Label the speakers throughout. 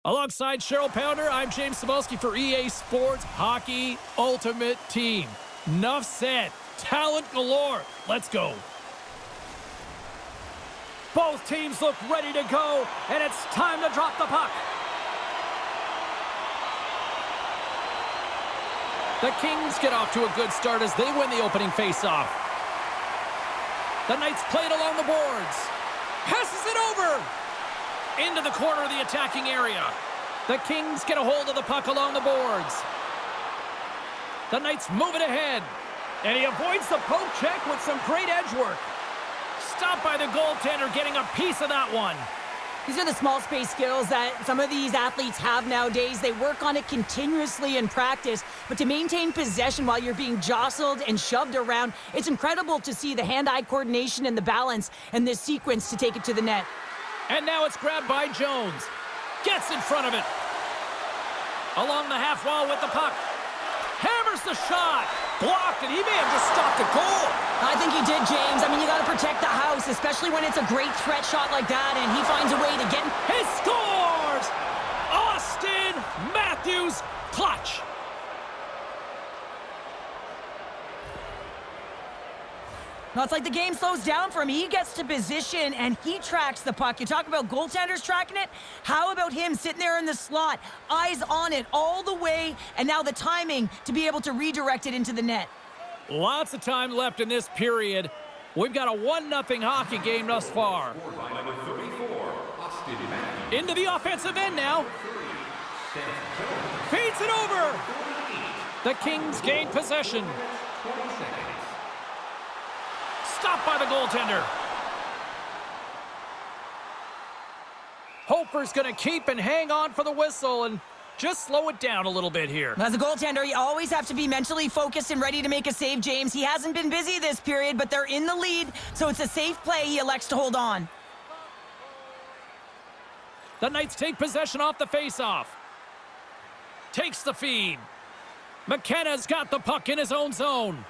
Speaker 1: Alongside Cheryl Pounder, I'm James Cebulski for EA Sports Hockey Ultimate Team. Enough said. Talent galore. Let's go. Both teams look ready to go, and it's time to drop the puck. The Kings get off to a good start as they win the opening faceoff. The Knights play it along the boards. Passes it over. Into the corner of the attacking area. The Kings get a hold of the puck along the boards. The Knights move it ahead. And he avoids the poke check with some great edge work. Stopped by the goaltender, getting a piece of that one.
Speaker 2: These are the small space skills that some of these athletes have nowadays. They work on it continuously in practice, but to maintain possession while you're being jostled and shoved around, it's incredible to see the hand-eye coordination and the balance in this sequence to take it to the net.
Speaker 1: And now it's grabbed by Jones. Gets in front of it. Along the half wall with the puck. Hammers the shot. Blocked, and he may have just stopped the goal.
Speaker 2: I think he did, James. I mean, you got to protect the house, especially when it's a great threat shot like that, and he finds a way to get...
Speaker 1: He scores! Austin Matthews clutch.
Speaker 2: No, it's like the game slows down for him. He gets to position, and he tracks the puck. You talk about goaltenders tracking it. How about him sitting there in the slot, eyes on it all the way, and now the timing to be able to redirect it into the net.
Speaker 1: Lots of time left in this period. We've got a 1-0 hockey game thus far. Into the offensive end now. Feeds it over. The Kings gain possession. Stopped by the goaltender. Hofer's going to keep and hang on for the whistle and just slow it down a little bit here.
Speaker 2: As a goaltender, you always have to be mentally focused and ready to make a save, James. He hasn't been busy this period, but they're in the lead, so it's a safe play. He elects to hold on.
Speaker 1: The Knights take possession off the faceoff. Takes the feed. McKenna's got the puck in his own zone.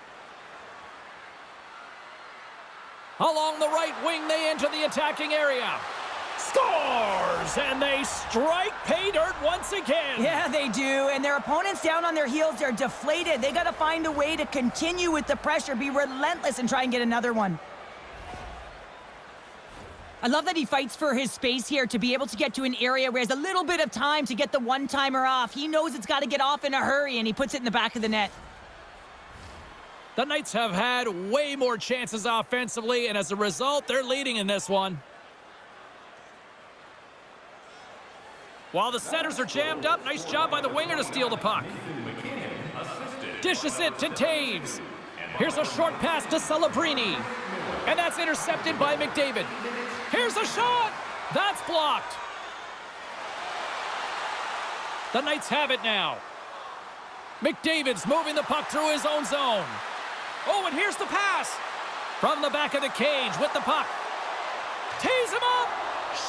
Speaker 1: Along the right wing, they enter the attacking area. Scores! And they strike pay dirt once again.
Speaker 2: Yeah, they do. And their opponents down on their heels, they're deflated. They got to find a way to continue with the pressure, be relentless, and try and get another one. I love that he fights for his space here to be able to get to an area where he has a little bit of time to get the one-timer off. He knows it's got to get off in a hurry, and he puts it in the back of the net.
Speaker 1: The Knights have had way more chances offensively, and as a result, they're leading in this one. While the centers are jammed up, nice job by the winger to steal the puck. Dishes it to Taves. Here's a short pass to Celebrini. And that's intercepted by McDavid. Here's a shot! That's blocked. The Knights have it now. McDavid's moving the puck through his own zone. Oh, and here's the pass. From the back of the cage with the puck. Tees him up.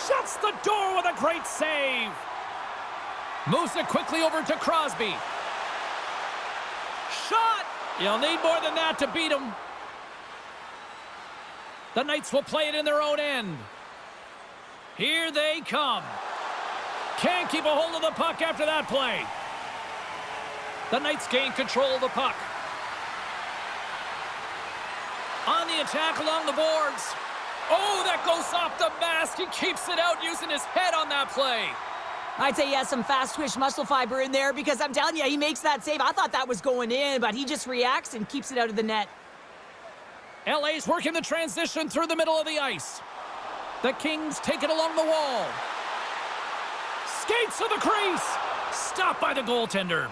Speaker 1: Shuts the door with a great save. Moves it quickly over to Crosby. Shot. You'll need more than that to beat him. The Knights will play it in their own end. Here they come. Can't keep a hold of the puck after that play. The Knights gain control of the puck. On the attack along the boards. Oh, that goes off the mask. He keeps it out using his head on that play.
Speaker 2: I'd say he has some fast-twitch muscle fiber in there because I'm telling you, he makes that save. I thought that was going in, but he just reacts and keeps it out of the net.
Speaker 1: LA's working the transition through the middle of the ice. The Kings take it along the wall. Skates to the crease. Stopped by the goaltender.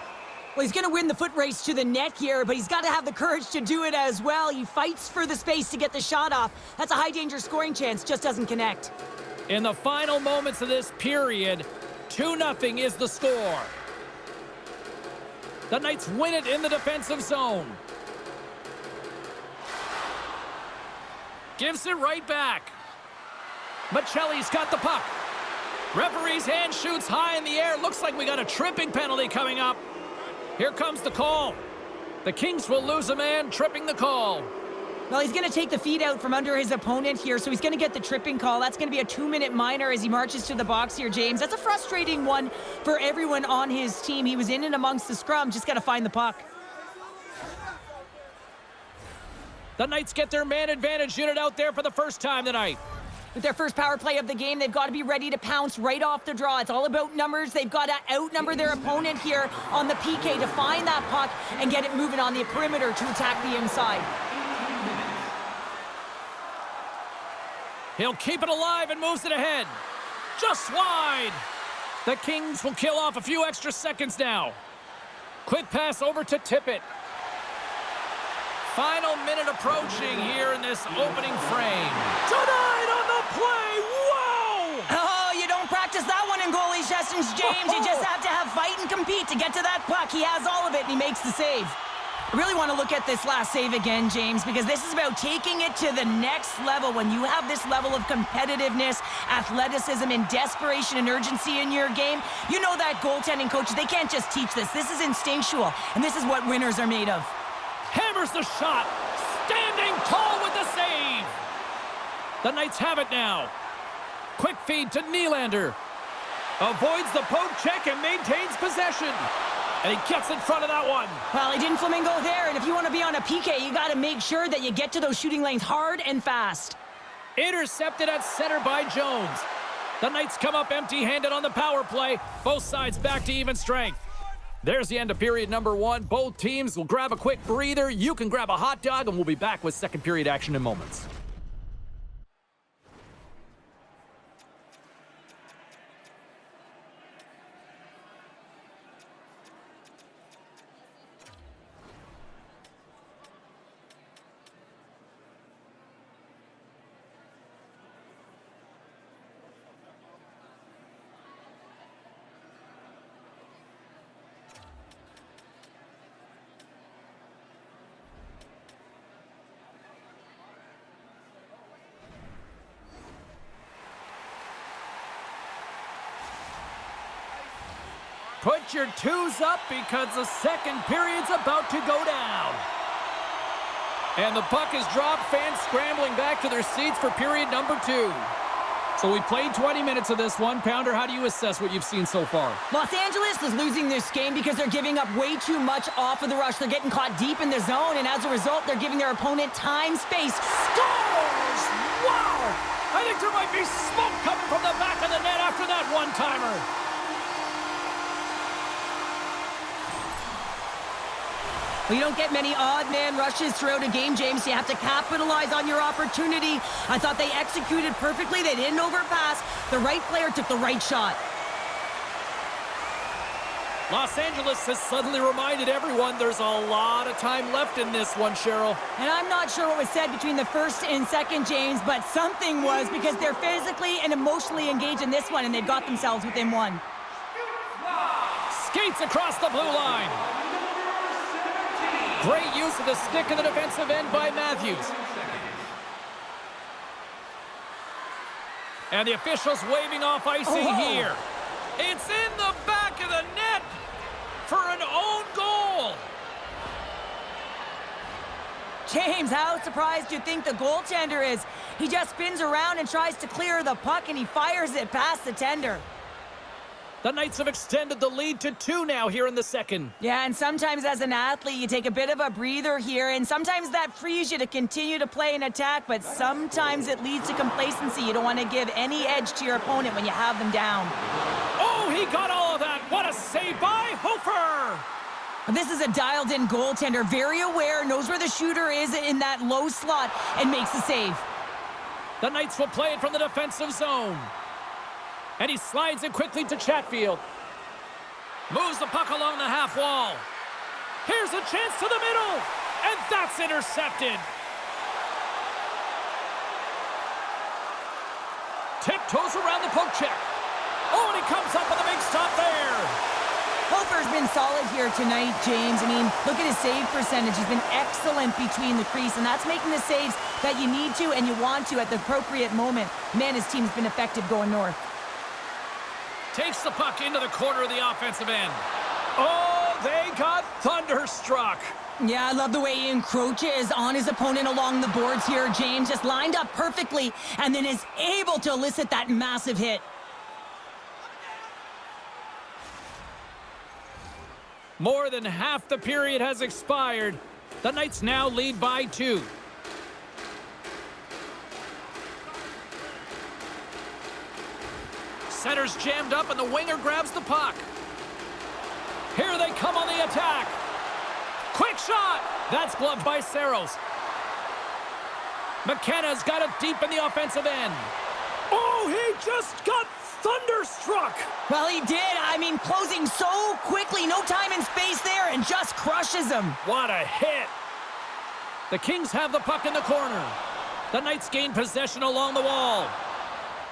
Speaker 2: Well, he's going to win the foot race to the net here, but he's got to have the courage to do it as well. He fights for the space to get the shot off. That's a high-danger scoring chance, just doesn't connect.
Speaker 1: In the final moments of this period, 2-0 is the score. The Knights win it in the defensive zone. Gives it right back. Michelli's got the puck. Referee's hand shoots high in the air. Looks like we got a tripping penalty coming up. Here comes the call. The Kings will lose a man, tripping the call.
Speaker 2: Well, he's going to take the feet out from under his opponent here, so he's going to get the tripping call. That's going to be a 2-minute minor as he marches to the box here, James. That's a frustrating one for everyone on his team. He was in and amongst the scrum, just got to find the puck.
Speaker 1: The Knights get their man advantage unit out there for the first time tonight.
Speaker 2: With their first power play of the game, they've got to be ready to pounce right off the draw. It's all about numbers. They've got to outnumber their opponent here on the PK to find that puck and get it moving on the perimeter to attack the inside.
Speaker 1: He'll keep it alive and moves it ahead. Just wide. The Kings will kill off a few extra seconds now. Quick pass over to Tippett. Final minute approaching here in this opening frame. Tonight on the play, wow!
Speaker 2: Oh, you don't practice that one in goalie sessions, James. You just have to have fight and compete to get to that puck. He has all of it, and he makes the save. I really want to look at this last save again, James, because this is about taking it to the next level. When you have this level of competitiveness, athleticism, and desperation and urgency in your game, you know that goaltending coaches, they can't just teach this. This is instinctual, and this is what winners are made of.
Speaker 1: Hammers the shot. Standing tall with the save. The Knights have it now. Quick feed to Nylander. Avoids the poke check and maintains possession. And he gets in front of that one.
Speaker 2: Well, he didn't flamingo there, and if you want to be on a PK, you got to make sure that you get to those shooting lanes hard and fast.
Speaker 1: Intercepted at center by Jones. The Knights come up empty-handed on the power play. Both sides back to even strength. There's the end of period number 1. Both teams will grab a quick breather. You can grab a hot dog, and we'll be back with second period action in moments. Put your twos up because the second period's about to go down. And the puck is dropped, fans scrambling back to their seats for period number 2. So we played 20 minutes of this one. Pounder, how do you assess what you've seen so far?
Speaker 2: Los Angeles is losing this game because they're giving up way too much off of the rush. They're getting caught deep in the zone, and as a result, they're giving their opponent time, space.
Speaker 1: Scores! Wow! I think there might be smoke coming from the back of the net after that one-timer.
Speaker 2: Well, you don't get many odd man rushes throughout a game, James. You have to capitalize on your opportunity. I thought they executed perfectly. They didn't overpass. The right player took the right shot.
Speaker 1: Los Angeles has suddenly reminded everyone there's a lot of time left in this one, Cheryl.
Speaker 2: And I'm not sure what was said between the first and second, James, but something was, because they're physically and emotionally engaged in this one, and they've got themselves within one.
Speaker 1: Skates across the blue line. Great use of the stick in the defensive end by Matthews. And the officials waving off icing here. It's in the back of the net for an own goal.
Speaker 2: James, how surprised do you think the goaltender is? He just spins around and tries to clear the puck, and he fires it past the tender.
Speaker 1: The Knights have extended the lead to 2 now here in the second.
Speaker 2: Yeah, and sometimes as an athlete, you take a bit of a breather here, and sometimes that frees you to continue to play and attack, but sometimes it leads to complacency. You don't want to give any edge to your opponent when you have them down.
Speaker 1: Oh, he got all of that. What a save by Hofer!
Speaker 2: This is a dialed-in goaltender, very aware, knows where the shooter is in that low slot, and makes the save.
Speaker 1: The Knights will play it from the defensive zone. And he slides it quickly to Chatfield. Moves the puck along the half wall. Here's a chance to the middle. And that's intercepted. Tiptoes around the poke check. Oh, and he comes up with a big stop there.
Speaker 2: Hofer's been solid here tonight, James. I mean, look at his save percentage. He's been excellent between the crease, and that's making the saves that you need to and you want to at the appropriate moment. Man, his team's been effective going north.
Speaker 1: Takes the puck into the corner of the offensive end. Oh, they got thunderstruck.
Speaker 2: Yeah, I love the way he encroaches on his opponent along the boards here. James just lined up perfectly and then is able to elicit that massive hit.
Speaker 1: More than half the period has expired. The Knights now lead by 2. Center's jammed up and the winger grabs the puck. Here they come on the attack. Quick shot! That's gloved by Saros. McKenna's got it deep in the offensive end. Oh, he just got thunderstruck!
Speaker 2: Well, he did. I mean, closing so quickly. No time and space there, and just crushes him.
Speaker 1: What a hit! The Kings have the puck in the corner. The Knights gain possession along the wall.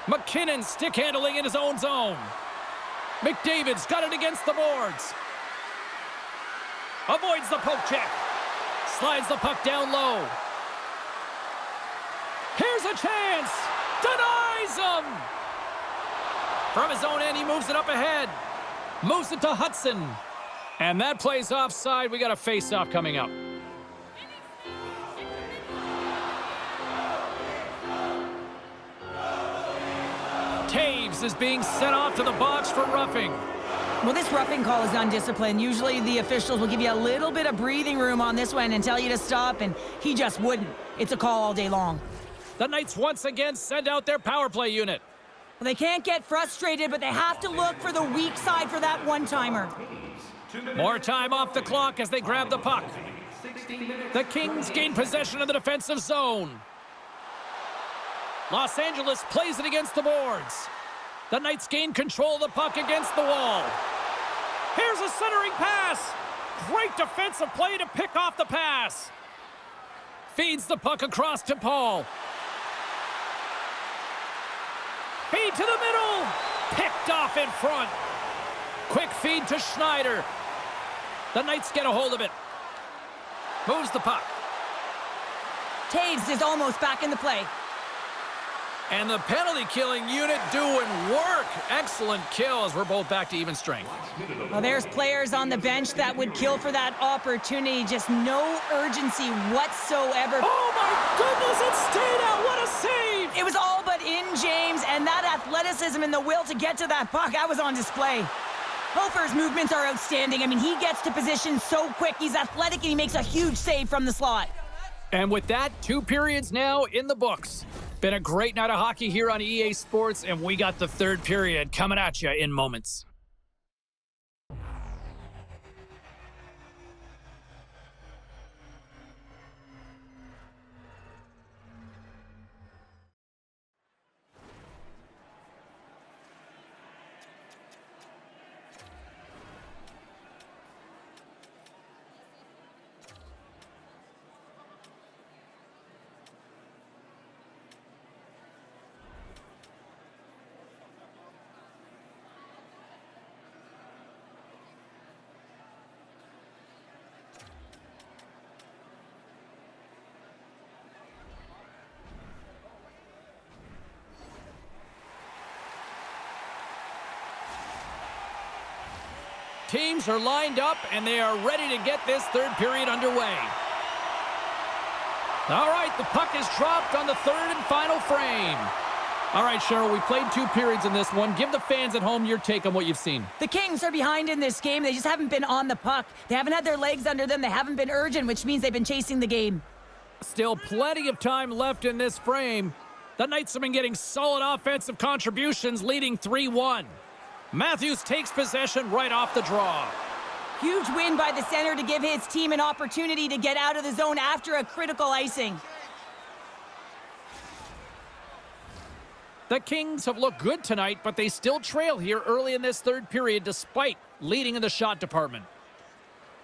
Speaker 1: McKinnon stick handling in his own zone. McDavid's got it against the boards. Avoids the poke check. Slides the puck down low. Here's a chance. Denies him. From his own end, he moves it up ahead. Moves it to Hudson. And that play's offside. We got a face-off coming up. Taves is being sent off to the box for roughing.
Speaker 2: Well, this roughing call is undisciplined. Usually the officials will give you a little bit of breathing room on this one and tell you to stop, and he just wouldn't. It's a call all day long.
Speaker 1: The Knights once again send out their power play unit.
Speaker 2: Well, they can't get frustrated, but they have to look for the weak side for that one-timer.
Speaker 1: More time off the clock as they grab the puck. The Kings gain possession of the defensive zone. Los Angeles plays it against the boards. The Knights gain control of the puck against the wall. Here's a centering pass. Great defensive play to pick off the pass. Feeds the puck across to Paul. Feed to the middle. Picked off in front. Quick feed to Schneider. The Knights get a hold of it. Moves the puck.
Speaker 2: Taves is almost back in the play.
Speaker 1: And the penalty-killing unit doing work. Excellent kills. We're both back to even strength.
Speaker 2: Well, there's players on the bench that would kill for that opportunity. Just no urgency whatsoever.
Speaker 1: Oh, my goodness, it stayed out. What a save.
Speaker 2: It was all but in, James, and that athleticism and the will to get to that puck, that was on display. Hofer's movements are outstanding. I mean, he gets to position so quick. He's athletic, and he makes a huge save from the slot.
Speaker 1: And with that, 2 periods now in the books. Been a great night of hockey here on EA Sports, and we got the 3rd period coming at you in moments. Teams are lined up, and they are ready to get this 3rd period underway. All right, the puck is dropped on the 3rd and final frame. All right, Cheryl, we played 2 periods in this one. Give the fans at home your take on what you've seen.
Speaker 2: The Kings are behind in this game. They just haven't been on the puck. They haven't had their legs under them. They haven't been urgent, which means they've been chasing the game.
Speaker 1: Still plenty of time left in this frame. The Knights have been getting solid offensive contributions, leading 3-1. Matthews takes possession right off the draw.
Speaker 2: Huge win by the center to give his team an opportunity to get out of the zone after a critical icing.
Speaker 1: The Kings have looked good tonight, but they still trail here early in this 3rd period despite leading in the shot department.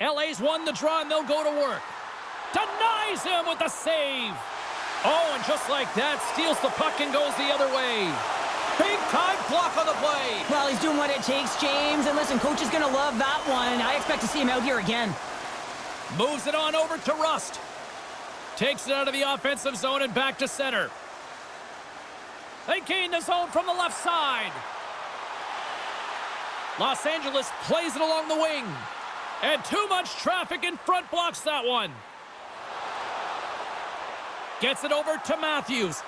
Speaker 1: LA's won the draw, and they'll go to work. Denies him with the save. Oh, and just like that, steals the puck and goes the other way. Big-time block on the play.
Speaker 2: Well, he's doing what it takes, James. And listen, coach is going to love that one. I expect to see him out here again.
Speaker 1: Moves it on over to Rust. Takes it out of the offensive zone and back to center. They gain the zone from the left side. Los Angeles plays it along the wing. And too much traffic in front blocks that one. Gets it over to Matthews.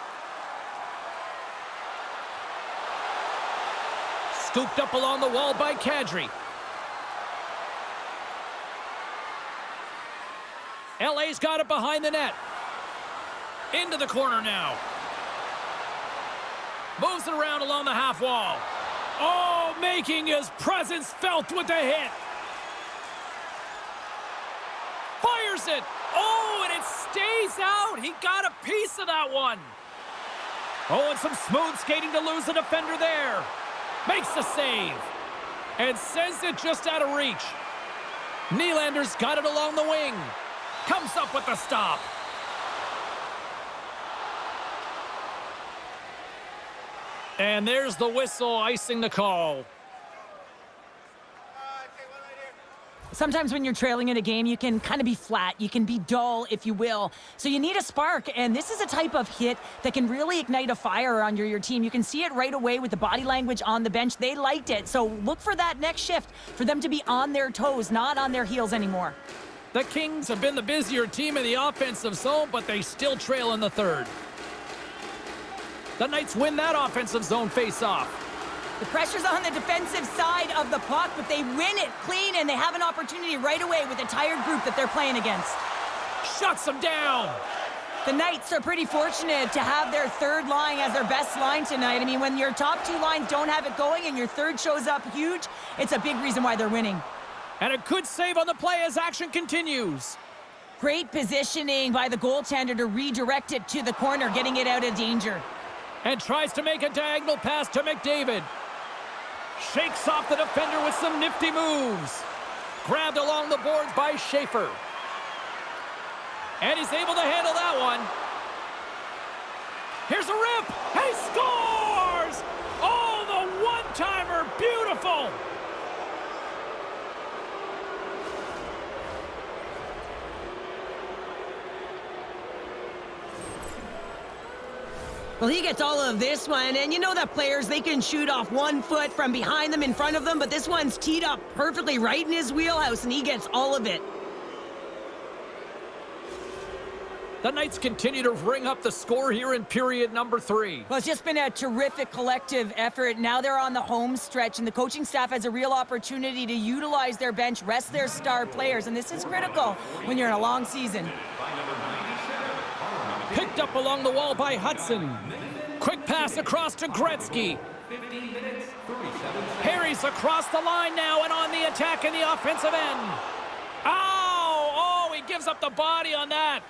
Speaker 1: Scooped up along the wall by Kadri. LA's got it behind the net. Into the corner now. Moves it around along the half wall. Oh, making his presence felt with the hit. Fires it. Oh, and it stays out. He got a piece of that one. Oh, and some smooth skating to lose a defender there. Makes the save. And sends it just out of reach. Nylander's got it along the wing. Comes up with the stop. And there's the whistle icing the call.
Speaker 2: Sometimes when you're trailing in a game, you can kind of be flat. You can be dull, if you will. So you need a spark, and this is a type of hit that can really ignite a fire under your team. You can see it right away with the body language on the bench. They liked it. So look for that next shift, for them to be on their toes, not on their heels anymore.
Speaker 1: The Kings have been the busier team in the offensive zone, but they still trail in the third. The Knights win that offensive zone face-off.
Speaker 2: The pressure's on the defensive side of the puck, but they win it clean, and they have an opportunity right away with a tired group that they're playing against.
Speaker 1: Shuts them down.
Speaker 2: The Knights are pretty fortunate to have their third line as their best line tonight. I mean, when your top two lines don't have it going and your third shows up huge, it's a big reason why they're winning.
Speaker 1: And a good save on the play as action continues.
Speaker 2: Great positioning by the goaltender to redirect it to the corner, getting it out of danger.
Speaker 1: And tries to make a diagonal pass to McDavid. Shakes off the defender with some nifty moves. Grabbed along the boards by Schaefer. And he's able to handle that one. Here's a rip, and he scores! Oh, the one-timer, beautiful!
Speaker 2: Well, he gets all of this one, and you know that players, they can shoot off 1 foot from behind them, in front of them, but this one's teed up perfectly right in his wheelhouse, and he gets all of it.
Speaker 1: The Knights continue to ring up the score here in period number 3.
Speaker 2: Well, it's just been a terrific collective effort. Now they're on the home stretch, and the coaching staff has a real opportunity to utilize their bench, rest their star players, and this is critical when you're in a long season.
Speaker 1: Picked up along the wall by Hudson. Quick pass across to Gretzky. Harry's across the line now and on the attack in the offensive end. Oh, he gives up the body on that.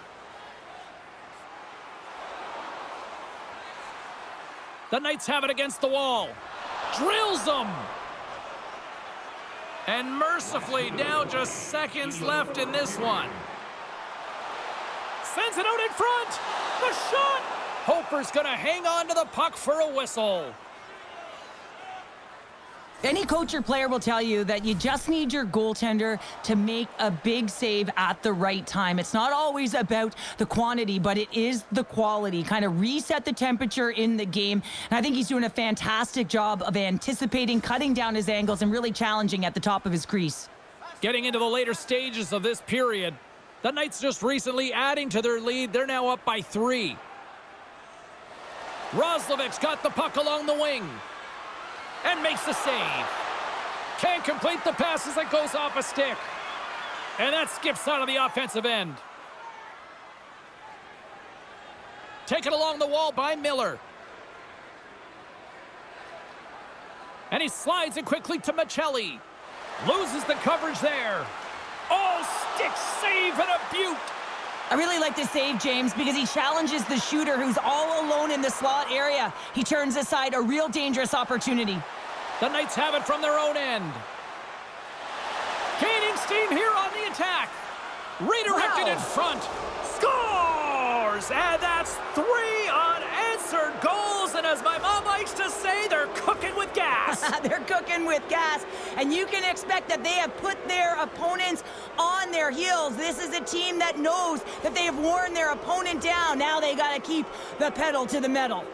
Speaker 1: The Knights have it against the wall. Drills them. And mercifully, now just seconds left in this one. Sends it out in front. The shot. Hofer's going to hang on to the puck for a whistle.
Speaker 2: Any coach or player will tell you that you just need your goaltender to make a big save at the right time. It's not always about the quantity, but it is the quality. Kind of reset the temperature in the game. And I think he's doing a fantastic job of anticipating, cutting down his angles, and really challenging at the top of his crease.
Speaker 1: Getting into the later stages of this period, the Knights just recently adding to their lead. They're now up by 3. Roslovic's got the puck along the wing and makes the save. Can't complete the pass as it goes off a stick. And that skips out of the offensive end. Taken along the wall by Miller. And he slides it quickly to Michelli. Loses the coverage there. Oh, stick save and a beaut.
Speaker 2: I really like this save, James, because he challenges the shooter who's all alone in the slot area. He turns aside a real dangerous opportunity.
Speaker 1: The Knights have it from their own end. Gaining steam here on the attack. Redirected in front. Scores! And that's 3 unanswered goals. And as my mom likes to say, they're cooking with gas.
Speaker 2: They're cooking with gas. And you can expect that they have put their opponents on their heels. This is a team that knows that they have worn their opponent down. Now they got to keep the pedal to the metal.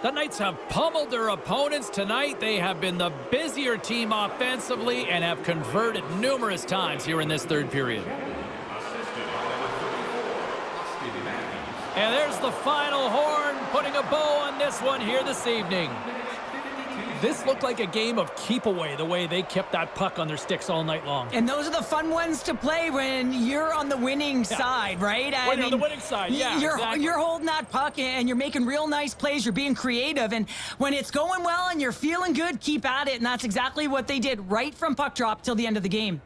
Speaker 1: The Knights have pummeled their opponents tonight. They have been the busier team offensively and have converted numerous times here in this third period. And there's the final horn, putting a bow on this one here this evening. This looked like a game of keep away, the way they kept that puck on their sticks all night long.
Speaker 2: And those are the fun ones to play when you're on the winning side, right?
Speaker 1: When you're on the winning side, yeah.
Speaker 2: You're holding that puck and you're making real nice plays. You're being creative. And when it's going well and you're feeling good, keep at it. And that's exactly what they did right from puck drop till the end of the game.